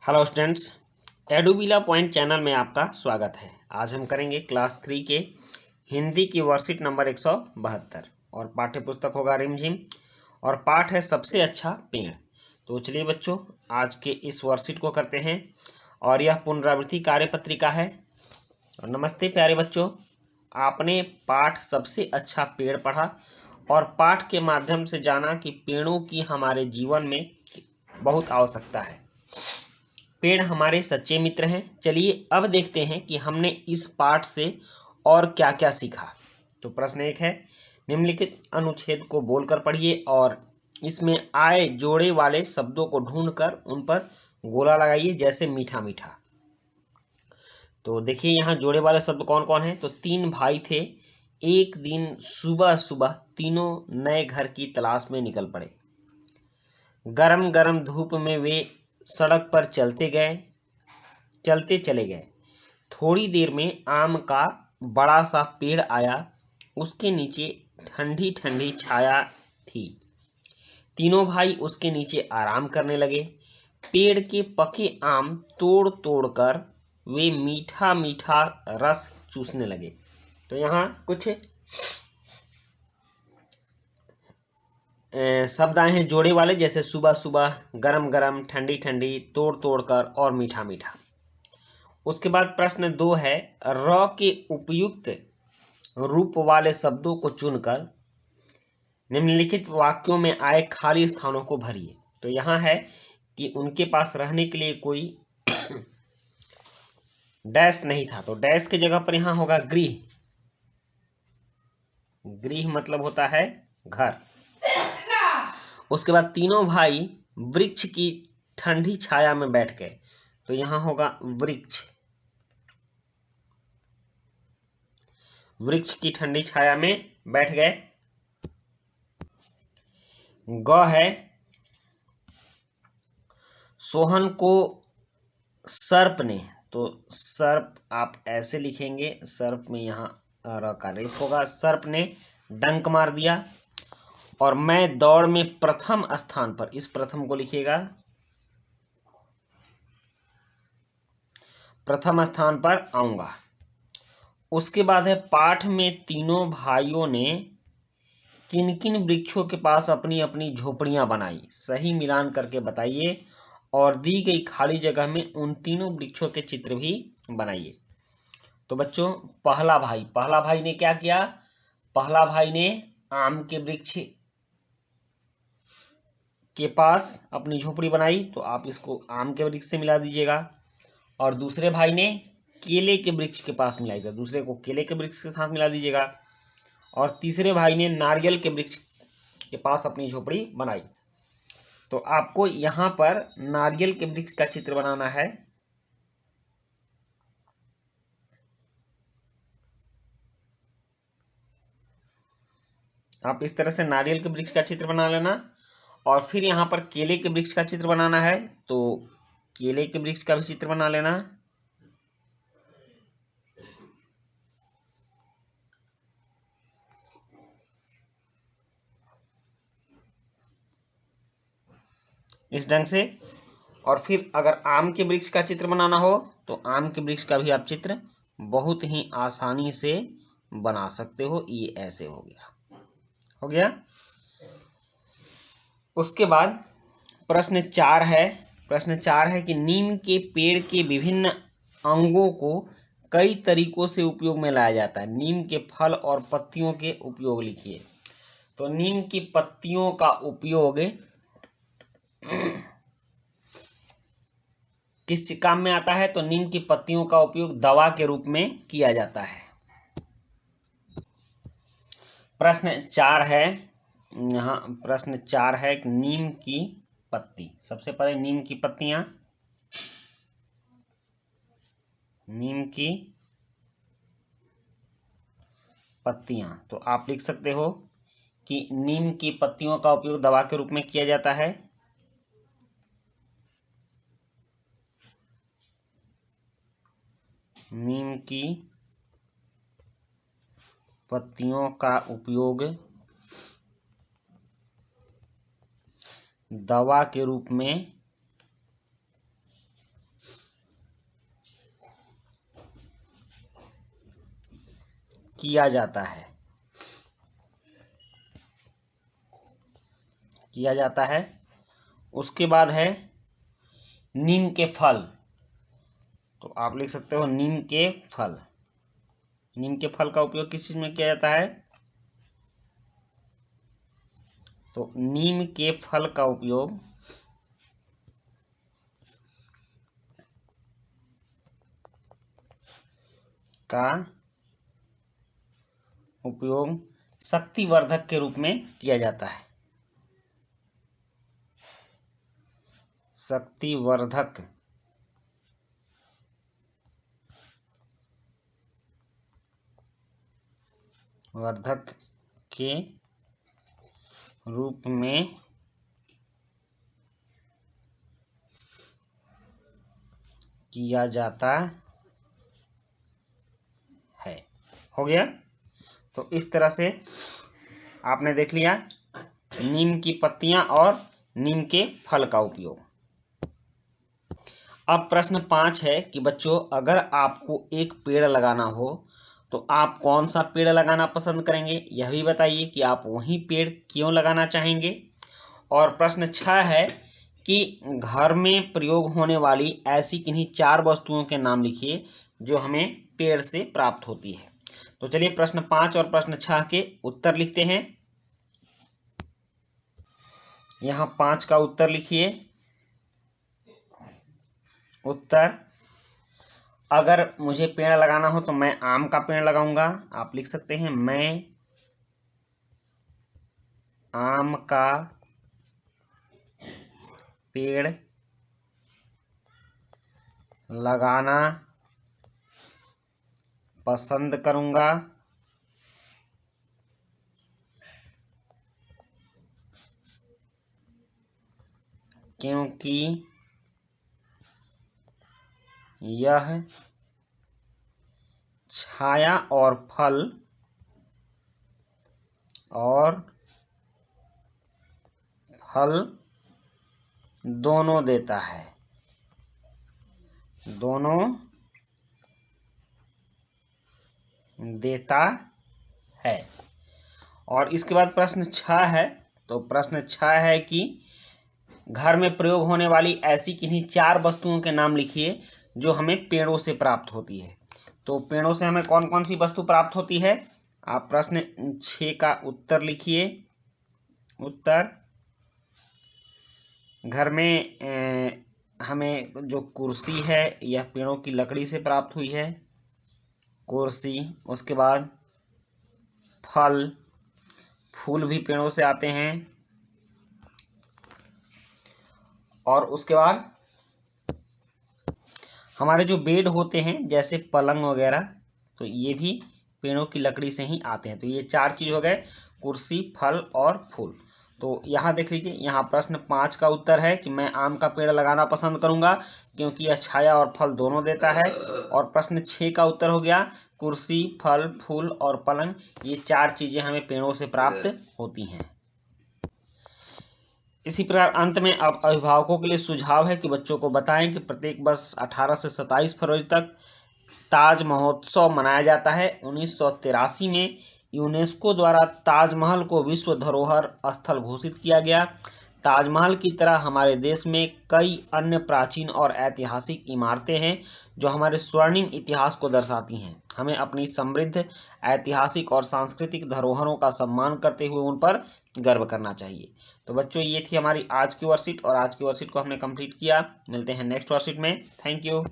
Hello students, एडुबिला point channel में आपका स्वागत है। आज हम करेंगे क्लास 3 के हिंदी की वर्कशीट नंबर 172 और पाठ्य पुस्तक होगा रिमझिम और पाठ है सबसे अच्छा पेड़। तो चलिए बच्चों, आज के इस वर्कशीट को करते हैं और यह पुनरावृत्ति कार्यपत्रिका है। और नमस्ते प्यारे बच्चों, आपने पाठ सबसे अच्छा पेड़ पढ़ा और पाठ के माध्यम से जाना कि पेड़ों की हमारे जीवन में बहुत आवश्यकता है। पेड़ हमारे सच्चे मित्र हैं। चलिए अब देखते हैं कि हमने इस पाठ से और क्या क्या सीखा। तो प्रश्न 1 है, निम्नलिखित अनुच्छेद को बोलकर पढ़िए और इसमें आए जोड़े वाले शब्दों को ढूंढकर उन पर गोला लगाइए, जैसे मीठा मीठा। तो देखिए यहाँ जोड़े वाले शब्द कौन कौन है। तो 3 भाई थे। एक दिन सुबह सुबह तीनों नए घर की तलाश में निकल पड़े। गरम गरम धूप में वे सड़क पर चलते चले गए। थोड़ी देर में आम का बड़ा सा पेड़ आया, उसके नीचे ठंडी ठंडी छाया थी। तीनों भाई उसके नीचे आराम करने लगे। पेड़ के पके आम तोड़ तोड़ कर वे मीठा मीठा रस चूसने लगे। तो यहाँ कुछ शब्द आए हैं जोड़े वाले, जैसे सुबह सुबह, गरम गरम, ठंडी ठंडी, तोड़ तोड़ कर और मीठा मीठा। उसके बाद प्रश्न 2 है, र के उपयुक्त रूप वाले शब्दों को चुनकर निम्नलिखित वाक्यों में आए खाली स्थानों को भरिए। तो यहाँ है कि उनके पास रहने के लिए कोई डैश नहीं था, तो डैश की जगह पर यहाँ होगा गृह। गृह मतलब होता है घर। उसके बाद तीनों भाई वृक्ष की ठंडी छाया में बैठ गए, तो यहाँ होगा वृक्ष। वृक्ष की ठंडी छाया में बैठ गए। ग है, सोहन को सर्प ने, तो सर्प आप ऐसे लिखेंगे, सर्प में यहाँ र का रेफ होगा। सर्प ने डंक मार दिया और मैं दौड़ में प्रथम स्थान पर, इस प्रथम को लिखिएगा, प्रथम स्थान पर आऊंगा। उसके बाद है, पाठ में तीनों भाइयों ने किन किन वृक्षों के पास अपनी अपनी झोपड़ियां बनाई, सही मिलान करके बताइए और दी गई खाली जगह में उन तीनों वृक्षों के चित्र भी बनाइए। तो बच्चों, पहला भाई ने क्या किया? पहला भाई ने आम के वृक्ष के पास अपनी झोपड़ी बनाई, तो आप इसको आम के वृक्ष से मिला दीजिएगा। और दूसरे भाई ने केले के वृक्ष के पास मिलाई, तो दूसरे को केले के वृक्ष के साथ मिला दीजिएगा। और तीसरे भाई ने नारियल के वृक्ष के पास अपनी झोपड़ी बनाई। तो आपको यहां पर नारियल के वृक्ष का चित्र बनाना है। आप इस तरह से नारियल के वृक्ष का चित्र बना लेना और फिर यहां पर केले के वृक्ष का चित्र बनाना है, तो केले के वृक्ष का भी चित्र बना लेना। इस ढंग से। और फिर अगर आम के वृक्ष का चित्र बनाना हो तो आम के वृक्ष का भी आप चित्र बहुत ही आसानी से बना सकते हो। ये ऐसे हो गया। उसके बाद प्रश्न 4 है कि नीम के पेड़ के विभिन्न अंगों को कई तरीकों से उपयोग में लाया जाता है। नीम के फल और पत्तियों के उपयोग लिखिए। तो नीम की पत्तियों का उपयोग किस काम में आता है? तो नीम की पत्तियों का उपयोग दवा के रूप में किया जाता है। प्रश्न 4 है, यहाँ प्रश्न 4 है कि नीम की पत्ती, सबसे पहले नीम की पत्तियां, नीम की पत्तियां, तो आप लिख सकते हो कि नीम की पत्तियों का उपयोग दवा के रूप में किया जाता है। नीम की पत्तियों का उपयोग दवा के रूप में किया जाता है। उसके बाद है नीम के फल, तो आप लिख सकते हो नीम के फल। नीम के फल का उपयोग किस चीज में किया जाता है? तो नीम के फल का उपयोग शक्तिवर्धक के रूप में किया जाता है। शक्तिवर्धक के रूप में किया जाता है। हो गया। तो इस तरह से आपने देख लिया नीम की पत्तियां और नीम के फल का उपयोग। अब प्रश्न 5 है कि बच्चों, अगर आपको एक पेड़ लगाना हो तो आप कौन सा पेड़ लगाना पसंद करेंगे, यह भी बताइए कि आप वही पेड़ क्यों लगाना चाहेंगे। और प्रश्न 6 है कि घर में प्रयोग होने वाली ऐसी किन्हीं 4 वस्तुओं के नाम लिखिए जो हमें पेड़ से प्राप्त होती है। तो चलिए प्रश्न 5 और प्रश्न 6 के उत्तर लिखते हैं। यहां 5 का उत्तर लिखिए। उत्तर, अगर मुझे पेड़ लगाना हो तो मैं आम का पेड़ लगाऊंगा। आप लिख सकते हैं मैं आम का पेड़ लगाना पसंद करूंगा क्योंकि यह छाया और फल दोनों देता है। और इसके बाद प्रश्न 6 है। तो प्रश्न 6 है कि घर में प्रयोग होने वाली ऐसी किन्हीं 4 वस्तुओं के नाम लिखिए जो हमें पेड़ों से प्राप्त होती है। तो पेड़ों से हमें कौन कौन सी वस्तु प्राप्त होती है? आप प्रश्न 6 का उत्तर लिखिए। उत्तर, घर में हमें जो कुर्सी है यह पेड़ों की लकड़ी से प्राप्त हुई है, कुर्सी। उसके बाद फूल भी पेड़ों से आते हैं। और उसके बाद हमारे जो बेड होते हैं जैसे पलंग वगैरह, तो ये भी पेड़ों की लकड़ी से ही आते हैं। तो ये 4 चीज हो गए, कुर्सी, फल और फूल। तो यहाँ देख लीजिए, यहाँ प्रश्न 5 का उत्तर है कि मैं आम का पेड़ लगाना पसंद करूंगा क्योंकि यह छाया और फल दोनों देता है। और प्रश्न 6 का उत्तर हो गया कुर्सी, फल, फूल और पलंग, ये 4 चीजें हमें पेड़ों से प्राप्त होती हैं। इसी प्रकार अंत में अब अभिभावकों के लिए सुझाव है कि बच्चों को बताएं कि प्रत्येक वर्ष 18 से 27 फरवरी तक ताज महोत्सव मनाया जाता है। 1983 में यूनेस्को द्वारा ताजमहल को विश्व धरोहर स्थल घोषित किया गया। ताजमहल की तरह हमारे देश में कई अन्य प्राचीन और ऐतिहासिक इमारतें हैं जो हमारे स्वर्णिम इतिहास को दर्शाती हैं। हमें अपनी समृद्ध ऐतिहासिक और सांस्कृतिक धरोहरों का सम्मान करते हुए उन पर गर्व करना चाहिए। तो बच्चों, ये थी हमारी आज की वर्कशीट और आज की वर्कशीट को हमने कंप्लीट किया। मिलते हैं नेक्स्ट वर्कशीट में। Thank you.